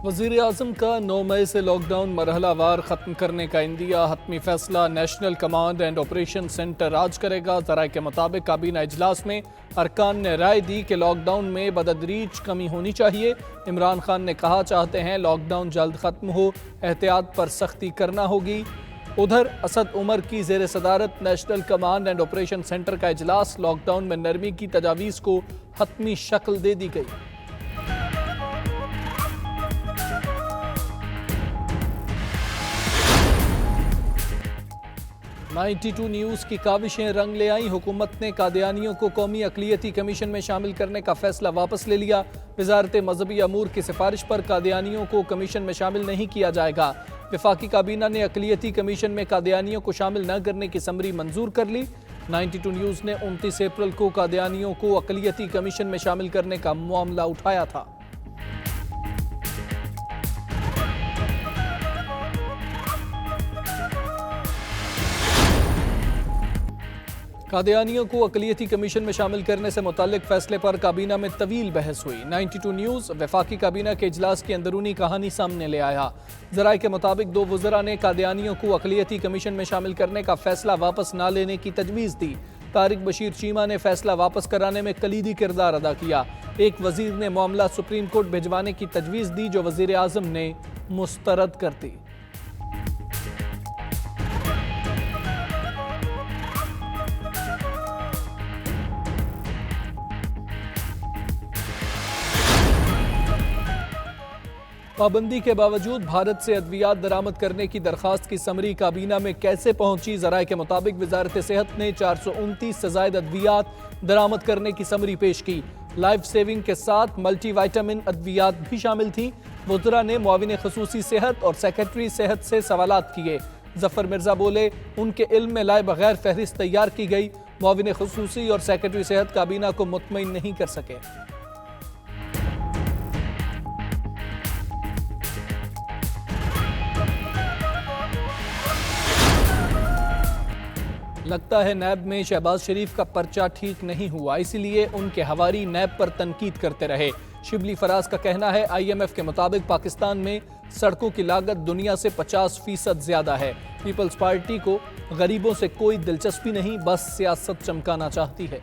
वज़ीर आज़म का 9 मई से लॉकडाउन मरहलावार ख़त्म करने का इंदिया हतमी फैसला national command and operation centre आज करेगा। ज़राए के मुताबिक काबीना इजलास में अरकान ने राय दी कि लॉकडाउन में बदतदरीज कमी होनी चाहिए। इमरान खान ने कहा चाहते हैं लॉकडाउन जल्द ख़त्म हो, एहतियात पर सख्ती करना होगी। उधर असद उमर की ज़ेर सदारत national command and operation centre का इजलास, लॉकडाउन में नरमी की तजावीज़ को हतमी शक्ल दे दी गई। 92 न्यूज़ की काविशें रंग ले आई। हुकूमत ने कादियानियों को कौमी अक़लियती कमीशन में शामिल करने का फैसला वापस ले लिया। वज़ारत मज़हबी अमूर की सिफारिश पर कादियानियों को कमीशन में शामिल नहीं किया जाएगा। वफाकी काबीना ने अक़लियती कमीशन में कादियानियों को शामिल न करने की समरी मंजूर कर ली। 92 न्यूज़ ने 29 अप्रैल को कादियानियों को अक़लियती कमीशन में शामिल करने का मामला उठाया था। कादियानियों को अक़लियती कमीशन में शामिल करने से मुताल्लिक फैसले पर काबीना में तवील बहस हुई। 92 न्यूज़ वफाकी काबीना के इजलास की अंदरूनी कहानी सामने ले आया। ज़राए के मुताबिक 2 वज़रा ने कादियानियों को अक़लियती कमीशन में शामिल करने का फैसला वापस न लेने की तजवीज़ दी। तारिक बशीर चीमा ने फैसला वापस कराने में कलीदी किरदार अदा किया। एक वज़ीर ने मामला सुप्रीम कोर्ट भिजवाने की तजवीज़ दी, जो वज़ीर आज़म ने मुस्तरद कर दी। पाबंदी के बावजूद भारत से अद्वियात दरामद करने की दरखास्त की समरी काबीना में कैसे पहुंची? ज़राए के मुताबिक वजारत सेहत ने 429 से ज़ायद अद्वियात दरामद करने की समरी पेश की। लाइफ सेविंग के साथ मल्टीवाइटामिन अद्वियात भी शामिल थी। वज़रा ने मुआविन ख़ुसूसी सेहत और सेक्रेटरी सेहत से सवालात किए। जफ़र मिर्जा बोले उनके इल्म में लाए बगैर फहरिस्त तैयार की गई। मुआविन ख़ुसूसी और सेक्रेटरी सेहत काबीना को मुतमईन नहीं कर सके। लगता है नैब में शहबाज शरीफ का पर्चा ठीक नहीं हुआ, इसीलिए उनके हवारी नैब पर तनकीद करते रहे। शिबली फराज का कहना है IMF के मुताबिक पाकिस्तान में सड़कों की लागत दुनिया से 50% ज्यादा है। पीपल्स पार्टी को गरीबों से कोई दिलचस्पी नहीं, बस सियासत चमकाना चाहती है।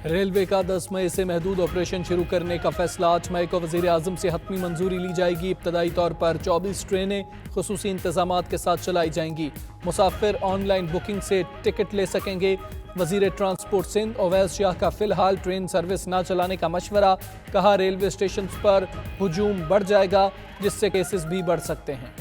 रेलवे का 10 मई से महदूद ऑपरेशन शुरू करने का फैसला। 8 मई को वज़ीर आज़म से हतमी मंजूरी ली जाएगी। इब्तदाई तौर पर 24 ट्रेनें खुसूसी इंतजामात के साथ चलाई जाएंगी। मुसाफिर ऑनलाइन बुकिंग से टिकट ले सकेंगे। वज़ीर ट्रांसपोर्ट सिंध ओवैस शाह का फिलहाल ट्रेन सर्विस न चलाने का मशवरा। कहा रेलवे स्टेशन पर हुजूम बढ़ जाएगा, जिससे केसेस भी बढ़ सकते हैं।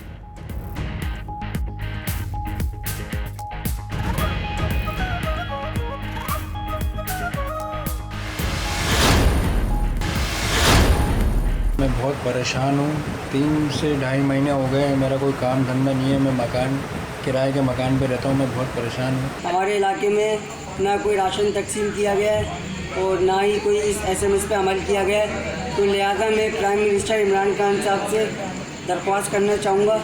मैं बहुत परेशान हूँ। 3 से ढाई महीने हो गए, मेरा कोई काम धंधा नहीं है। मैं किराए के मकान पे रहता हूँ। मैं बहुत परेशान हूँ। हमारे इलाके में ना कोई राशन तकसीम किया गया है और ना ही कोई इस SMS पे अमल किया गया है। तो लिहाजा मैं प्राइम मिनिस्टर इमरान खान साहब से दरख्वास्त करना चाहूँगा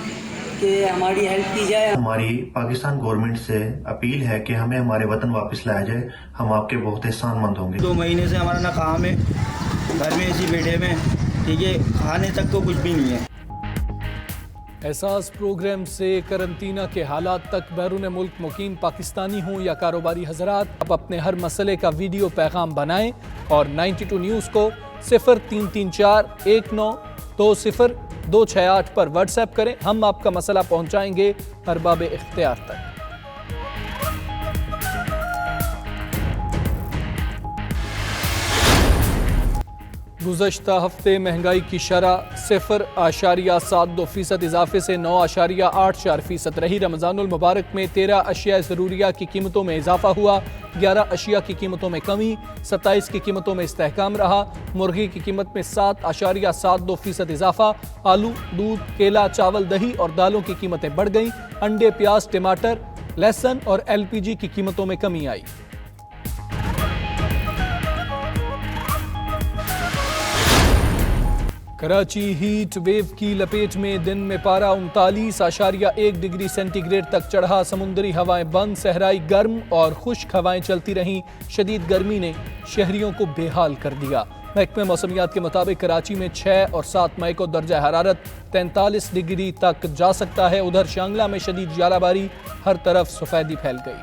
कि हमारी हेल्प की जाए। हमारी पाकिस्तान गवर्नमेंट से अपील है कि हमें हमारे वतन वापस लाया जाए। हम आपके बहुत एहसानमंद होंगे। 2 महीने से हमारा ना काम है, घर में इसी बैठे में, ठीक है, खाने तक तो कुछ भी नहीं है। एहसास प्रोग्राम से करंतना के हालात तक बैरून मुल्क मुकीम पाकिस्तानी हों या कारोबारी हजरात, अब अपने हर मसले का वीडियो पैगाम बनाएं और 92 न्यूज़ को 033419200268 पर व्हाट्सएप करें। हम आपका मसला पहुंचाएंगे अरबाब इख्तियार तक। गुज़श्ता हफ्ते महंगाई की शरह 0.72% इजाफे से 9.84% रही। रमज़ानुल मुबारक में 13 अशिया ज़रूरिया की कीमतों में इजाफा हुआ, 11 अशिया की कीमतों में कमी, 27 की कीमतों में इस्तेहकाम रहा। मुर्गी की कीमत में 7.72% इजाफा। आलू, दूध, केला, चावल, दही और दालों की कीमतें बढ़ गईं। अंडे, प्याज, टमाटर, लहसुन और LPG की कीमतों में कमी आई। कराची हीट वेव की लपेट में दिन में पारा 39.1 डिग्री सेंटीग्रेड तक चढ़ा। समुद्री हवाएं बंद, सहराई गर्म और खुश्क हवाएं चलती रहीं। शदीद गर्मी ने शहरियों को बेहाल कर दिया। महकमे मौसमियात के मुताबिक कराची में 6 और 7 मई को दर्जा हरारत 43 डिग्री तक जा सकता है। उधर शांगला में शदीद जालाबारी, हर तरफ सफेदी फैल गई।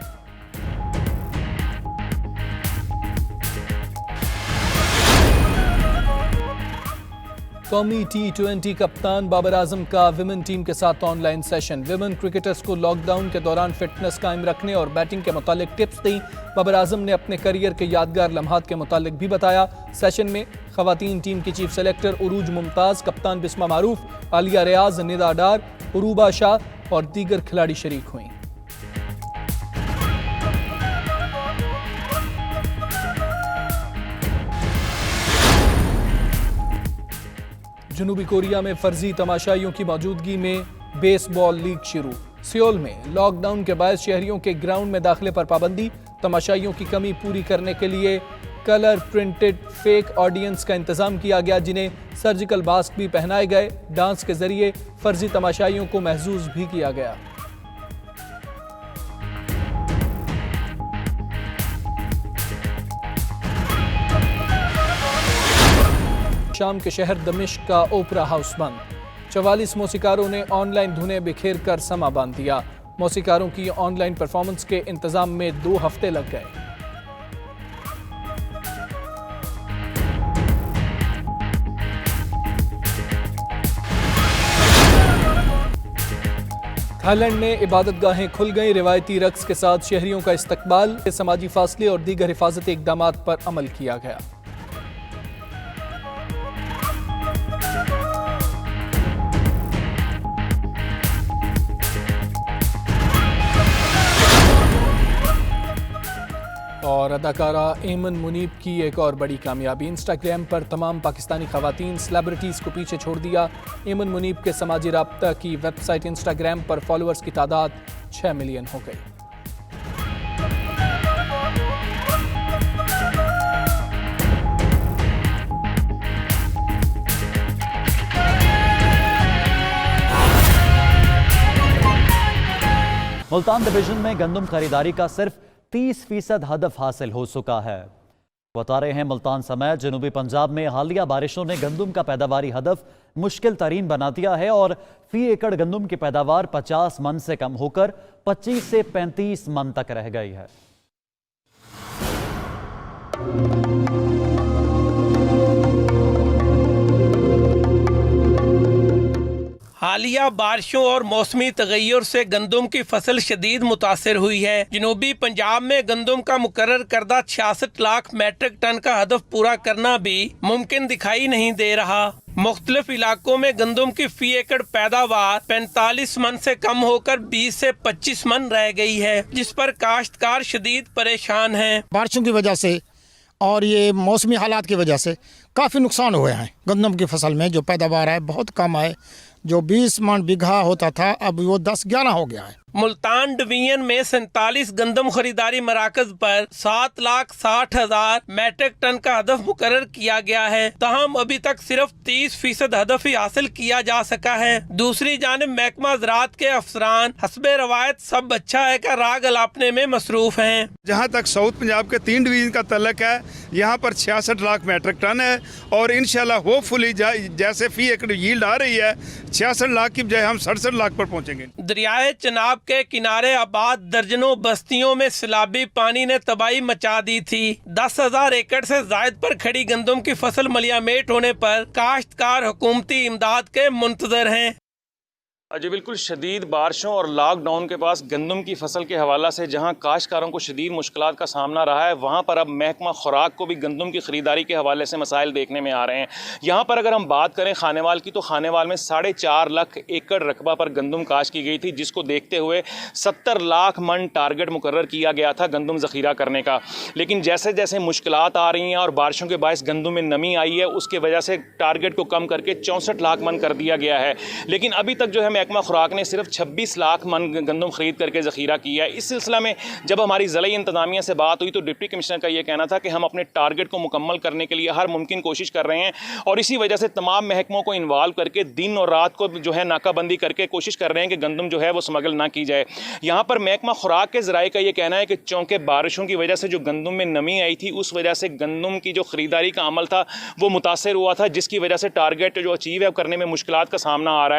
कौमी T20 कप्तान बाबर आजम का विमेन टीम के साथ ऑनलाइन सेशन। विमेन क्रिकेटर्स को लॉकडाउन के दौरान फिटनेस कायम रखने और बैटिंग के मुतालिक टिप्स दी। बाबर आजम ने अपने करियर के यादगार लम्हात के मुतालिक भी बताया। सेशन में खवातीन टीम की चीफ सेलेक्टर उरूज मुमताज, कप्तान बिस्मा मारूफ, आलिया रियाज, निदा डार, उरूबा शाह और दीगर खिलाड़ी शरीक हुई। जनूबी कोरिया में फर्जी तमाशाइयों की मौजूदगी में बेसबॉल लीग शुरू। सियोल में लॉकडाउन के बायस शहरियों के ग्राउंड में दाखिले पर पाबंदी। तमाशाइयों की कमी पूरी करने के लिए कलर प्रिंटेड फेक ऑडियंस का इंतजाम किया गया, जिन्हें सर्जिकल मास्क भी पहनाए गए। डांस के जरिए फर्जी तमाशाइयों को महसूस भी किया गया। शाम के शहर दमिश्क का ओपरा हाउस बंद। 44 मौसीकारों ने ऑनलाइन धुनें बिखेर कर समा बांध दिया। मौसीकारों की ऑनलाइन परफॉर्मेंस के इंतजाम में 2 हफ्ते लग गए। थाईलैंड में इबादतगाहें खुल गई। रिवायती रक्स के साथ शहरियों का इस्तकबाल। समाजी फासले और दीगर हिफाजती इकदामात पर अमल किया गया। और अदाकारा एमन मुनीब की एक और बड़ी कामयाबी। इंस्टाग्राम पर तमाम पाकिस्तानी खवातीन सेलिब्रिटीज़ को पीछे छोड़ दिया। एमन मुनीब के समाजी राब्ता की वेबसाइट इंस्टाग्राम पर फॉलोअर्स की तादाद 6 मिलियन हो गई। मुल्तान डिवीजन में गंदम खरीदारी का सिर्फ 30% हदफ हासिल हो चुका है। बता रहे हैं मुल्तान समेत जनूबी पंजाब में हालिया बारिशों ने गंदम का पैदावारी हदफ मुश्किल तरीन बना दिया है और फी एकड़ गंदम की पैदावार 50 मन से कम होकर 25 से 35 मन तक रह गई है। हालिया बारिशों और मौसमी तगैयुर से गंदम की फसल शदीद मुतासर हुई है। जनूबी पंजाब में गंदम का मुकर्रर करदा 66 लाख मैट्रिक टन का हदफ पूरा करना भी मुमकिन दिखाई नहीं दे रहा। मुख्तलिफ इलाकों में गंदम की फी एकड़ पैदावार 45 मन से कम होकर 20 से 25 मन रह गई है, जिस पर काश्तकार शदीद परेशान हैं। बारिशों की वजह से और ये मौसमी हालात की वजह से काफ़ी नुकसान हुए हैं। गंदम की फसल में जो पैदावार है बहुत कम है। जो 20 मन बीघा होता था अब वो 10-11 हो गया है। मुल्तान डिवीजन में 47 गंदम खरीदारी मराकज पर 7,60,000 मैट्रिक टन का हदफ मुकर्रर किया गया है। तहम अभी तक सिर्फ 30% हदफ ही हासिल किया जा सका है। दूसरी जानिब महकमा ज़राअत के अफसरान हस्बे रवायत सब अच्छा है का राग अलापने में मसरूफ हैं। जहाँ तक साउथ पंजाब के 3 डिवीजन का तल्लक है, यहाँ पर 66 लाख मैट्रिक टन है और इंशाल्लाह होपफुली जैसे फी एकड़ यील्ड आ रही है 66 लाख की बजाय हम 67 लाख पर पहुँचेंगे। दरियाए चनाब के किनारे आबाद दर्जनों बस्तियों में सैलाबी पानी ने तबाही मचा दी थी। 10,000 एकड़ से जायद पर खड़ी गंदम की फसल मलियामेट होने पर काश्तकार हुकूमती इमदाद के मुंतजर हैं। जी बिल्कुल, शदीद बारिशों और लॉकडाउन के पास गंदम की फसल के हवाला से जहां काश्तकारों को शदीद मुश्किलात का सामना रहा है, वहां पर अब महकमा खुराक को भी गंदम की ख़रीदारी के हवाले से मसाइल देखने में आ रहे हैं। यहाँ पर अगर हम बात करें खानेवाल की, तो खानेवाल में 4.5 लाख एकड़ रकबा पर गंदम काश्त की गई थी, जिसको देखते हुए 70 लाख मन टारगेट मुकर्रर किया गया था गंदम ज़ख़ीरा करने का। लेकिन जैसे जैसे मुश्किलात आ रही हैं और बारिशों के बायस गंदम में नमी आई है, उसके वजह से टारगेट को कम करके 64 लाख मन कर दिया गया है। लेकिन अभी तक जो है महकमा खुराक ने सिर्फ 26 लाख मन गंदम खरीद करके ज़ख़ीरा किया है। इस सिलसिला में जब हमारी ज़िला इंतज़ामिया से बात हुई तो डिप्टी कमिश्नर का ये कहना था कि हम अपने टारगेट को मुकम्मल करने के लिए हर मुमकिन कोशिश कर रहे हैं और इसी वजह से तमाम महकमों को इन्वॉल्व करके दिन और रात को जो है नाकाबंदी करके कोशिश कर रहे हैं कि गंदम जो है वो स्मगल ना की जाए। यहाँ पर महकमा खुराक के ज़राए का ये कहना है कि चूँकि बारिशों की वजह से जो गंदम में नमी आई थी उस वजह से गंदम की जो ख़रीदारी का अमल था वो मुतासर हुआ था, जिसकी वजह से टारगेट जो अचीव है करने में मुश्किलात का सामना आ रहा है।